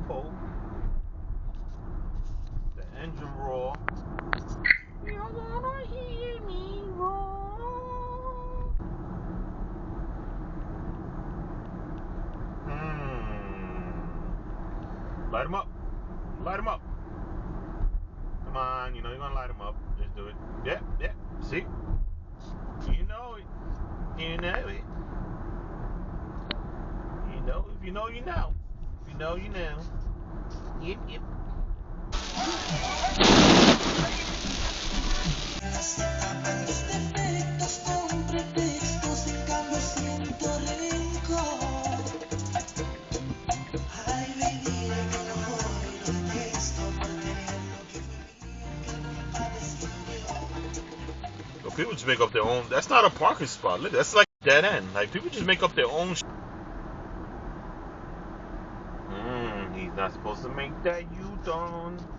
po. The engine roar. You wanna hear me roar? Light him up. Light him up. Come on, you know you're gonna light him up. Just do it. Yeah. See? You know it. You know it. You know, if you know, you know. If you know, you know. Yep. People just make up their own. That's not a parking spot. Look, that's like dead end. Like people just make up their own. He's not supposed to make that U-turn.